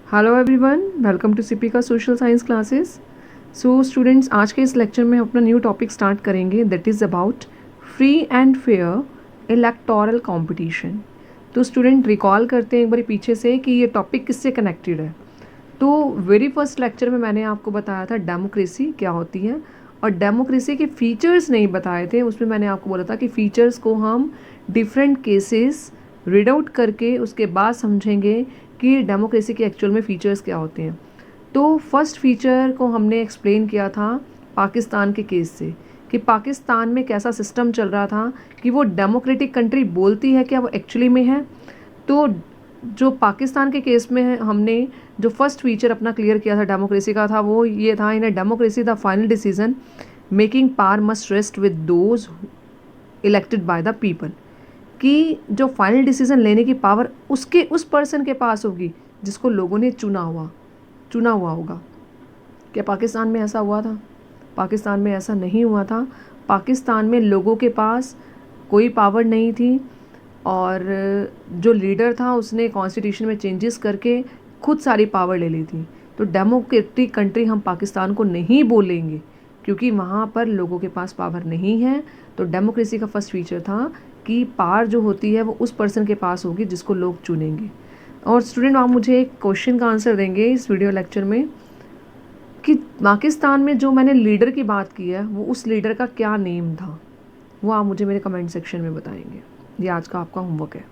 Hello everyone, welcome to सीपीका social science classes. So students, आज के इस लेक्चर में हम अपना न्यू टॉपिक स्टार्ट करेंगे that is about free and fair electoral competition. तो स्टूडेंट रिकॉल करते हैं एक बार पीछे से कि ये टॉपिक किससे कनेक्टेड है। तो वेरी फर्स्ट लेक्चर में मैंने आपको बताया था डेमोक्रेसी क्या होती है, और डेमोक्रेसी के फीचर्स नहीं बताए थे। उसमें मैंने आपको बोला था कि फीचर्स को हम डिफरेंट केसेस रीड आउट करके उसके बाद समझेंगे कि डेमोक्रेसी के एक्चुअल में फ़ीचर्स क्या होते हैं। तो फर्स्ट फीचर को हमने एक्सप्लेन किया था पाकिस्तान के केस से, कि पाकिस्तान में कैसा सिस्टम चल रहा था, कि वो डेमोक्रेटिक कंट्री बोलती है क्या वो एक्चुअली में है। तो जो पाकिस्तान के केस में है, हमने जो फर्स्ट फीचर अपना क्लियर किया था डेमोक्रेसी का था वो ये था, in a democracy the final decision making power must rest with those elected by the people, कि जो फाइनल डिसीजन लेने की पावर उसके उस पर्सन के पास होगी जिसको लोगों ने चुना हुआ होगा। क्या पाकिस्तान में ऐसा हुआ था? पाकिस्तान में ऐसा नहीं हुआ था। पाकिस्तान में लोगों के पास कोई पावर नहीं थी, और जो लीडर था उसने कॉन्स्टिट्यूशन में चेंजेस करके खुद सारी पावर ले ली थी। तो डेमोक्रेटिक कंट्री हम पाकिस्तान को नहीं बोलेंगे, क्योंकि वहाँ पर लोगों के पास पावर नहीं है। तो डेमोक्रेसी का फर्स्ट फीचर था कि पावर जो होती है वो उस पर्सन के पास होगी जिसको लोग चुनेंगे। और स्टूडेंट, आप मुझे एक क्वेश्चन का आंसर देंगे इस वीडियो लेक्चर में कि पाकिस्तान में जो मैंने लीडर की बात की है वो उस लीडर का क्या नेम था, वो आप मुझे मेरे कमेंट सेक्शन में बताएंगे। ये आज का आपका होमवर्क है।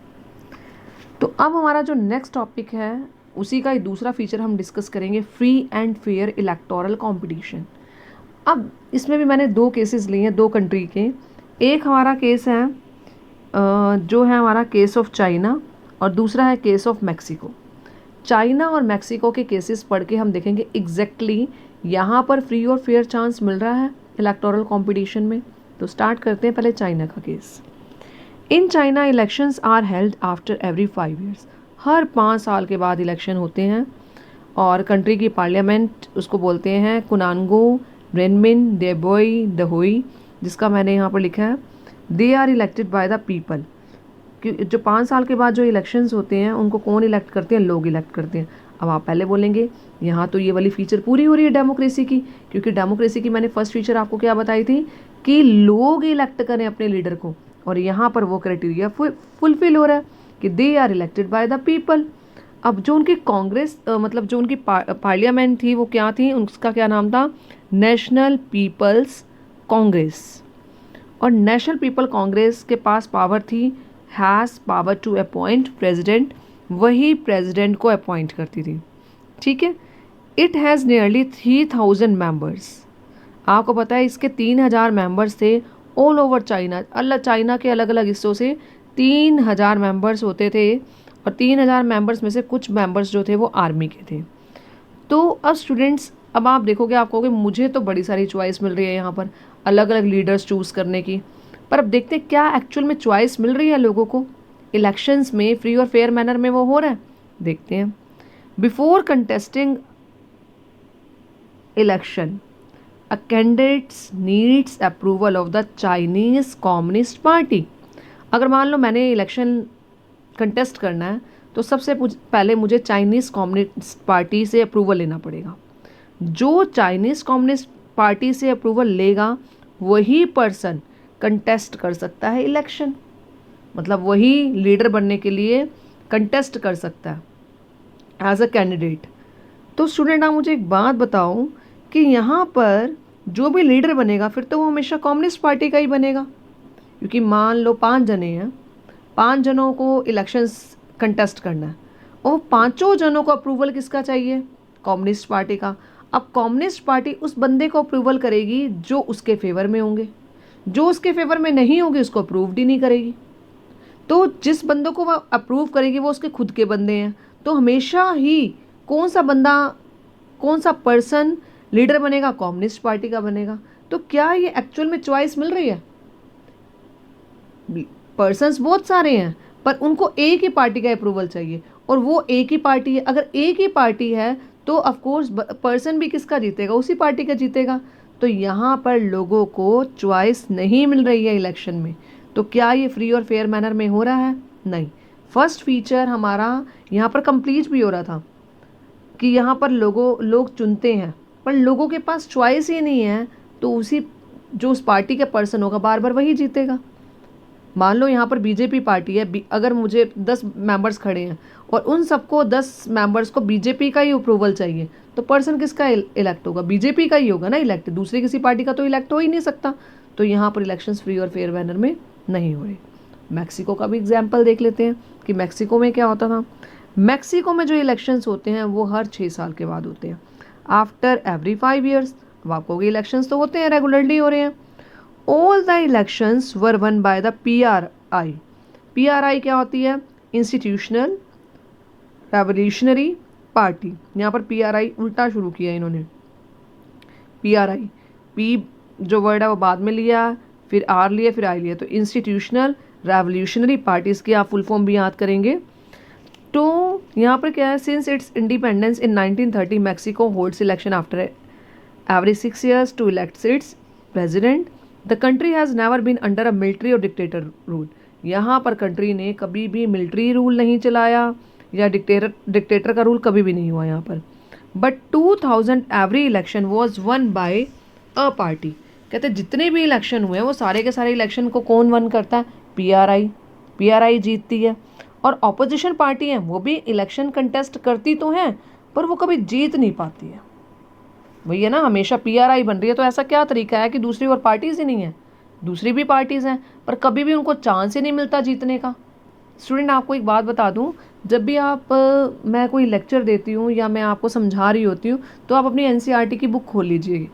तो अब हमारा जो नेक्स्ट टॉपिक है उसी का एक दूसरा फीचर हम डिस्कस करेंगे, free and fair electoral competition. अब इसमें भी मैंने दो केसेस लिए हैं, दो कंट्री के। एक हमारा केस है जो है हमारा केस ऑफ चाइना, और दूसरा है केस ऑफ मैक्सिको। चाइना और मैक्सिको के केसेस पढ़ के हम देखेंगे एग्जैक्टली यहाँ पर फ्री और फेयर चांस मिल रहा है इलेक्टोरल कंपटीशन में। तो स्टार्ट करते हैं पहले चाइना का केस। In China elections are held after every 5 years. हर 5 साल के बाद इलेक्शन होते हैं, और कंट्री की पार्लियामेंट उसको बोलते हैं कुनानगो रेनमिन देबोई दहोई, जिसका मैंने यहाँ पर लिखा है they are elected by the people. कि जो 5 साल के बाद जो इलेक्शंस होते हैं उनको कौन इलेक्ट करते हैं? लोग इलेक्ट करते हैं। अब आप पहले बोलेंगे यहाँ तो ये वाली फीचर पूरी हो रही है डेमोक्रेसी की, क्योंकि डेमोक्रेसी की मैंने फर्स्ट फीचर आपको क्या बताई थी कि लोग इलेक्ट करें अपने लीडर को, और यहाँ पर वो क्राइटेरिया फुलफिल हो रहा है कि they are elected by the people. अब जो उनकी कांग्रेस मतलब जो उनकी पार्लियामेंट थी वो क्या थी, उसका क्या नाम था? National People's Congress. और नेशनल पीपल कांग्रेस के पास पावर थी, has power to appoint president, वही प्रेसिडेंट को अपॉइंट करती थी। ठीक है। It has nearly 3000 members. आपको पता है इसके 3000 मेंबर्स थे ऑल ओवर चाइना। चाइना के अलग अलग हिस्सों से 3000 मेंबर्स होते थे, और 3000 मेंबर्स में से कुछ मेंबर्स जो थे वो आर्मी के थे। तो अब स्टूडेंट्स, अब आप देखोगे, आप कहोगे मुझे तो बड़ी सारी चॉइस मिल रही है यहाँ पर अलग अलग लीडर्स चूज़ करने की, पर अब देखते हैं क्या एक्चुअल में चॉइस मिल रही है लोगों को इलेक्शंस में फ्री और फेयर मैनर में वो हो रहा है। देखते हैं। Before contesting election a candidates needs approval of the Chinese communist party. अगर मान लो मैंने इलेक्शन कंटेस्ट करना है तो सबसे पहले मुझे चाइनीज़ कम्युनिस्ट पार्टी से अप्रूवल लेना पड़ेगा। जो चाइनीज़ कम्युनिस्ट पार्टी से अप्रूवल लेगा वही पर्सन कंटेस्ट कर सकता है इलेक्शन, मतलब वही लीडर बनने के लिए कंटेस्ट कर सकता है एज अ कैंडिडेट। तो स्टूडेंट, आप मुझे एक बात बताओ कि यहाँ पर जो भी लीडर बनेगा फिर तो वो हमेशा कम्युनिस्ट पार्टी का ही बनेगा, क्योंकि मान लो 5 जने हैं, 5 जनों को इलेक्शंस कंटेस्ट करना है, और 5 जनों को अप्रूवल किसका चाहिए? कम्युनिस्ट पार्टी का। अब कम्युनिस्ट पार्टी उस बंदे को अप्रूवल करेगी जो उसके फेवर में होंगे, जो उसके फेवर में नहीं होंगे उसको अप्रूव्ड ही नहीं करेगी। तो जिस बंदों को वह अप्रूव करेगी वो उसके खुद के बंदे हैं। तो हमेशा ही कौन सा बंदा, कौन सा पर्सन लीडर बनेगा? कम्युनिस्ट पार्टी का बनेगा। तो क्या ये एक्चुअल में चॉइस मिल रही है? पर्सन्स बहुत सारे हैं पर उनको एक ही पार्टी का अप्रूवल चाहिए, और वो एक ही पार्टी है। अगर एक ही पार्टी है तो ऑफ कोर्स पर्सन भी किसका जीतेगा? उसी पार्टी का जीतेगा। तो यहाँ पर लोगों को चॉइस नहीं मिल रही है इलेक्शन में। तो क्या ये फ्री और फेयर मैनर में हो रहा है? नहीं। फर्स्ट फीचर हमारा यहाँ पर कंप्लीट भी हो रहा था। कि यहाँ पर लोग चुनते हैं, पर लोगों के पास चॉइस ही नहीं है, तो जो उस पार्टी का पर्सन होगा बार बार वही जीतेगा। मान लो यहाँ पर बीजेपी पार्टी है, अगर मुझे 10 मेंबर्स खड़े हैं और उन सबको 10 मेंबर्स को बीजेपी का ही अप्रूवल चाहिए, तो पर्सन किसका इलेक्ट होगा? बीजेपी का ही होगा ना इलेक्ट, दूसरी किसी पार्टी का तो इलेक्ट हो ही नहीं सकता। तो यहाँ पर इलेक्शंस फ्री और फेयर मैनर में नहीं हुए। मैक्सिको का भी एग्जाम्पल देख लेते हैं कि मैक्सिको में क्या होता था। मैक्सिको में जो इलेक्शंस होते हैं वो हर 6 साल के बाद होते हैं, आफ्टर एवरी 5 ईयर्स। अब आपको इलेक्शंस तो होते हैं, रेगुलरली हो रहे हैं। All the elections were one by the PRI। PRI क्या होती है? Institutional revolutionary party. यहाँ पर PRI उल्टा शुरू किया इन्होंने। PRI, P जो वर्ड है वो बाद में लिया, फिर R लिया, फिर I लिया, तो इंस्टीट्यूशनल रेवोल्यूशनरी पार्टी, इसकी आप फुल फॉर्म भी याद करेंगे। तो यहाँ पर क्या है, since its independence in 1930 Mexico holds election after every 6 years to elect its president. The country has never been under a military or dictator rule. यहाँ पर कंट्री ने कभी भी मिलिट्री रूल नहीं चलाया या डिक्टेटर का रूल कभी भी नहीं हुआ यहाँ पर। But 2000 every election was one by a party. कहते जितने भी इलेक्शन हुए हैं वो सारे के सारे इलेक्शन को कौन वन करता है? PRI जीतती है। और ऑपोजिशन पार्टी है वो भी इलेक्शन कंटेस्ट करती तो हैं, पर वो कभी जीत नहीं पाती है। वही है ना, हमेशा PRI बन रही है। तो ऐसा क्या तरीका है कि दूसरी और पार्टीज ही नहीं है? दूसरी भी पार्टीज हैं, पर कभी भी उनको चांस ही नहीं मिलता जीतने का। स्टूडेंट, आपको एक बात बता दूं, जब भी मैं कोई लेक्चर देती हूँ या मैं आपको समझा रही होती हूँ, तो आप अपनी NCERT की बुक खोल लीजिए।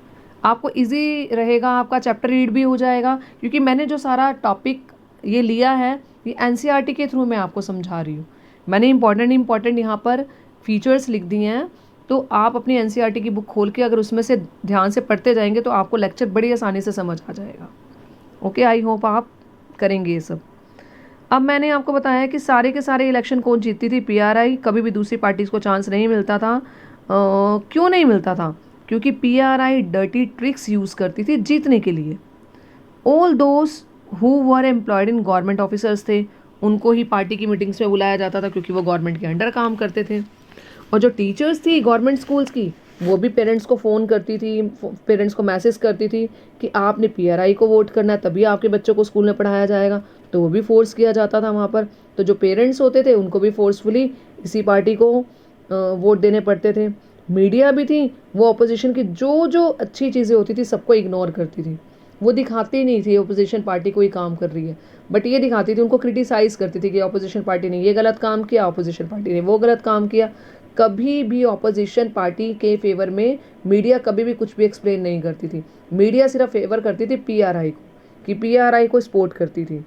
आपको इजी रहेगा, आपका चैप्टर रीड भी हो जाएगा, क्योंकि मैंने जो सारा टॉपिक ये लिया है ये NCERT के थ्रू मैं आपको समझा रही हूँ। मैंने इंपॉर्टेंट यहाँ पर फीचर्स लिख दिए हैं, तो आप अपनी NCERT की बुक खोल के अगर उसमें से ध्यान से पढ़ते जाएंगे तो आपको लेक्चर बड़ी आसानी से समझ आ जाएगा। ओके, आई होप आप करेंगे ये सब। अब मैंने आपको बताया कि सारे के सारे इलेक्शन कौन जीतती थी? PRI। कभी भी दूसरी पार्टीज को चांस नहीं मिलता था। क्यों नहीं मिलता था? क्योंकि PRI डर्टी ट्रिक्स यूज़ करती थी जीतने के लिए। All those who were employed in government officers थे, उनको ही पार्टी की मीटिंग्स में बुलाया जाता था, क्योंकि वो गवर्नमेंट के अंडर काम करते थे। और जो टीचर्स थी गवर्नमेंट स्कूल्स की, वो भी पेरेंट्स को फ़ोन करती थी, पेरेंट्स को मैसेज करती थी कि आपने PRI को वोट करना है, तभी आपके बच्चों को स्कूल में पढ़ाया जाएगा। तो वो भी फोर्स किया जाता था वहाँ पर। तो जो पेरेंट्स होते थे उनको भी फोर्सफुली इसी पार्टी को वोट देने पड़ते थे। मीडिया भी थी, वो अपोजिशन की जो अच्छी चीज़ें होती थी सबको इग्नोर करती थी। वो दिखाती ही नहीं थी अपोजिशन पार्टी कोई काम कर रही है, बट ये दिखाती थी, उनको क्रिटिसाइज़ करती थी कि अपोजिशन पार्टी ने ये गलत काम किया, अपोजिशन पार्टी ने वो गलत काम किया। कभी भी ऑपोजिशन पार्टी के फेवर में मीडिया कभी भी कुछ भी एक्सप्लेन नहीं करती थी। मीडिया सिर्फ फेवर करती थी PRI को, कि PRI को सपोर्ट करती थी।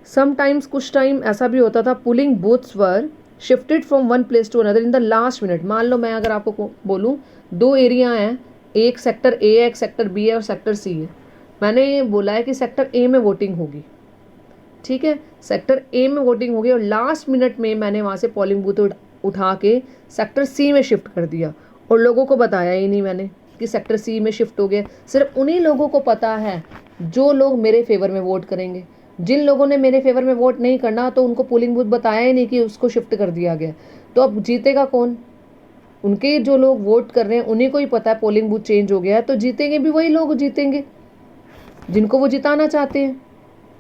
समटाइम्स कुछ टाइम ऐसा भी होता था, polling booths were shifted from one place to another in the last minute. मान लो मैं अगर आपको बोलूँ 2 एरिया हैं, एक सेक्टर A है, एक सेक्टर B है और सेक्टर C है। मैंने बोला है कि सेक्टर A में वोटिंग होगी, ठीक है, सेक्टर A में वोटिंग होगी, और लास्ट मिनट में मैंने वहाँ से पोलिंग बूथ उठा के सेक्टर C में शिफ्ट कर दिया, और लोगों को बताया ही नहीं मैंने कि सेक्टर C में शिफ्ट हो गया। सिर्फ उन्हीं लोगों को पता है जो लोग मेरे फेवर में वोट करेंगे। जिन लोगों ने मेरे फेवर में वोट नहीं करना, तो उनको पोलिंग बूथ बताया ही नहीं कि उसको शिफ्ट कर दिया गया। तो अब जीतेगा कौन? उनके जो लोग वोट कर रहे हैं उन्हीं को ही पता है पोलिंग बूथ चेंज हो गया है, तो जीतेंगे भी वही लोग जीतेंगे जिनको वो जिताना चाहते हैं।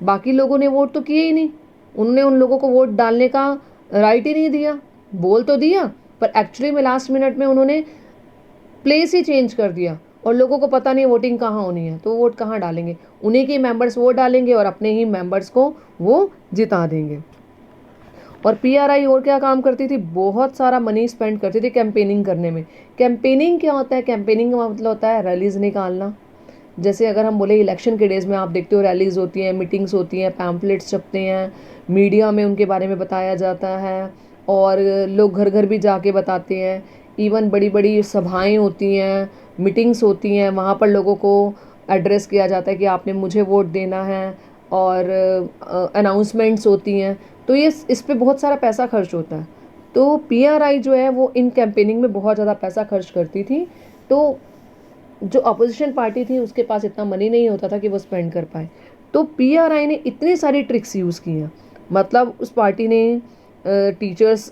बाकी लोगों ने वोट तो किए ही नहीं, उन्होंने उन लोगों को वोट डालने का राइट ही नहीं दिया। बोल तो दिया, पर एक्चुअली में लास्ट मिनट में उन्होंने प्लेस ही चेंज कर दिया, और लोगों को पता नहीं वोटिंग कहाँ होनी है, तो वोट कहाँ डालेंगे? उन्हीं के मेंबर्स वोट डालेंगे और अपने ही मेंबर्स को वो जिता देंगे। और PRI और क्या काम करती थी? बहुत सारा मनी स्पेंड करती थी कैंपेनिंग करने में। कैंपेनिंग क्या होता है? कैंपेनिंग का मतलब होता है रैलीज निकालना। जैसे अगर हम बोले इलेक्शन के डेज में आप देखते हो रैलीज होती हैं, मीटिंग्स होती हैं, पैम्पलेट्स छपते हैं, मीडिया में उनके बारे में बताया जाता है, और लोग घर घर भी जाके बताते हैं। इवन बड़ी बड़ी सभाएं होती हैं, मीटिंग्स होती हैं, वहाँ पर लोगों को एड्रेस किया जाता है कि आपने मुझे वोट देना है, और अनाउंसमेंट्स होती हैं। तो ये इस पे बहुत सारा पैसा खर्च होता है। तो PRI जो है वो इन कैंपेनिंग में बहुत ज़्यादा पैसा खर्च करती थी। तो जो अपोजिशन पार्टी थी उसके पास इतना मनी नहीं होता था कि वो स्पेंड कर पाए। तो PRI ने इतनी सारी ट्रिक्स यूज़ की हैं, मतलब उस पार्टी ने टीचर्स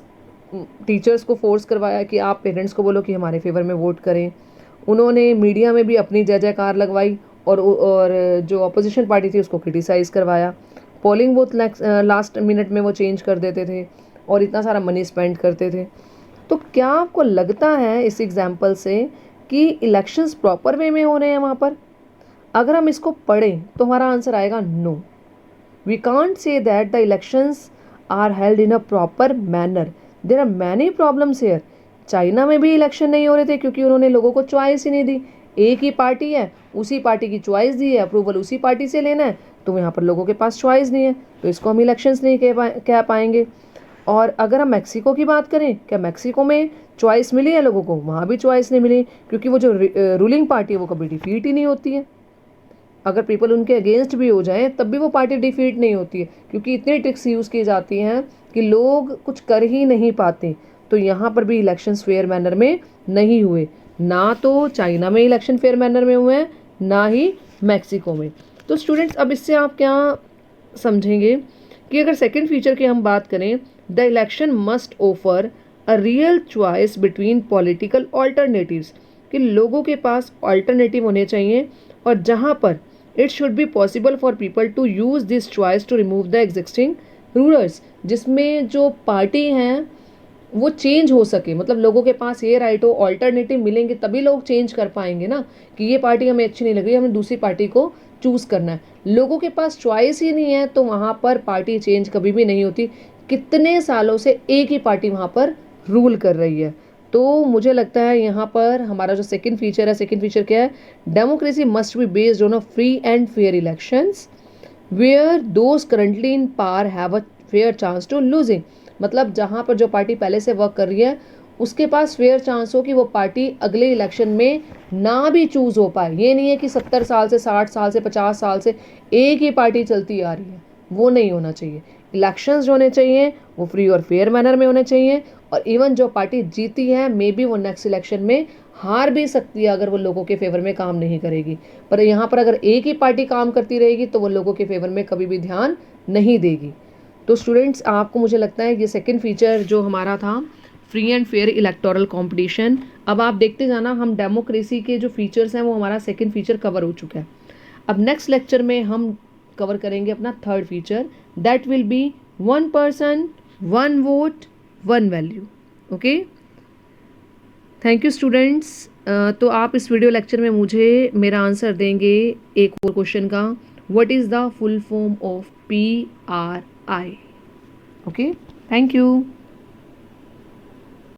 टीचर्स को फोर्स करवाया कि आप पेरेंट्स को बोलो कि हमारे फेवर में वोट करें। उन्होंने मीडिया में भी अपनी जय जयकार लगवाई और जो अपोजिशन पार्टी थी उसको क्रिटिसाइज़ करवाया। पोलिंग बूथ लास्ट मिनट में वो चेंज कर देते थे और इतना सारा मनी स्पेंड करते थे। तो क्या आपको लगता है इस एग्जाम्पल से कि इलेक्शंस प्रॉपर वे में हो रहे हैं वहाँ पर? अगर हम इसको पढ़ें तो हमारा आंसर आएगा no. We can't say that the elections are held in a proper manner. There are many problems here. China में भी इलेक्शन नहीं हो रहे थे क्योंकि उन्होंने लोगों को चॉइस ही नहीं दी। एक ही पार्टी है, उसी पार्टी की चॉइस दी है, अप्रूवल उसी पार्टी से लेना है, तो यहाँ पर लोगों के पास चॉइस नहीं है, तो इसको हम इलेक्शंस नहीं कह पाएंगे। और अगर हम मैक्सिको की बात करें, क्या मैक्सिको में चॉइस मिली है लोगों को? वहाँ भी चॉइस नहीं मिली क्योंकि वो जो रूलिंग पार्टी है वो कभी डिफीट ही नहीं होती है। अगर पीपल उनके अगेंस्ट भी हो जाएं तब भी वो पार्टी डिफीट नहीं होती है क्योंकि इतनी ट्रिक्स यूज़ की जाती हैं कि लोग कुछ कर ही नहीं पाते। तो यहाँ पर भी इलेक्शंस फेयर मैनर में नहीं हुए, ना तो चाइना में इलेक्शन फेयर मैनर में हुए हैं, ना ही मैक्सिको में। तो स्टूडेंट्स, अब इससे आप क्या समझेंगे कि अगर सेकेंड फीचर की हम बात करें, the election must offer a real choice between political alternatives, कि लोगों के पास ऑल्टरनेटिव होने चाहिए और जहाँ पर it should be possible for people to use this choice to remove the existing rulers, जिसमें जो पार्टी हैं वो चेंज हो सके। मतलब लोगों के पास ये राइट हो, ऑल्टरनेटिव मिलेंगे तभी लोग चेंज कर पाएंगे ना, कि ये पार्टी हमें अच्छी नहीं लग रही, हमें दूसरी पार्टी को चूज़ करना है। लोगों के पास चॉइस ही नहीं है तो वहाँ पर पार्टी चेंज कभी भी नहीं होती। कितने सालों से एक ही पार्टी वहाँ पर रूल कर रही है। तो मुझे लगता है यहाँ पर हमारा जो सेकंड फीचर है, सेकंड फीचर क्या है? Democracy must be based on a free and fair elections where those currently in power have a fair chance to losing. मतलब जहाँ पर जो पार्टी पहले से वर्क कर रही है उसके पास फेयर चांस हो कि वो पार्टी अगले इलेक्शन में ना भी चूज़ हो पाए। ये नहीं है कि 70 साल से, 60 साल से, 50 साल से एक ही पार्टी चलती आ रही है, वो नहीं होना चाहिए। इलेक्शंस जो होने चाहिए वो फ्री और फेयर मैनर में होने चाहिए, और इवन जो पार्टी जीती है मे बी वो नेक्स्ट इलेक्शन में हार भी सकती है अगर वो लोगों के फेवर में काम नहीं करेगी। पर यहाँ पर अगर एक ही पार्टी काम करती रहेगी तो वो लोगों के फेवर में कभी भी ध्यान नहीं देगी। तो स्टूडेंट्स, आपको मुझे लगता है ये सेकंड फीचर जो हमारा था, free and fair electoral competition, अब आप देखते जाना हम डेमोक्रेसी के जो फीचर्स हैं वो हमारा सेकंड फीचर कवर हो चुका है। अब नेक्स्ट लेक्चर में हम कवर करेंगे अपना third feature, that will be 1 person 1 vote 1 value. Okay, thank you students. तो आप इस वीडियो लेक्चर में मुझे मेरा आंसर देंगे एक और क्वेश्चन का, what is the full form of PRI? Okay, thank you.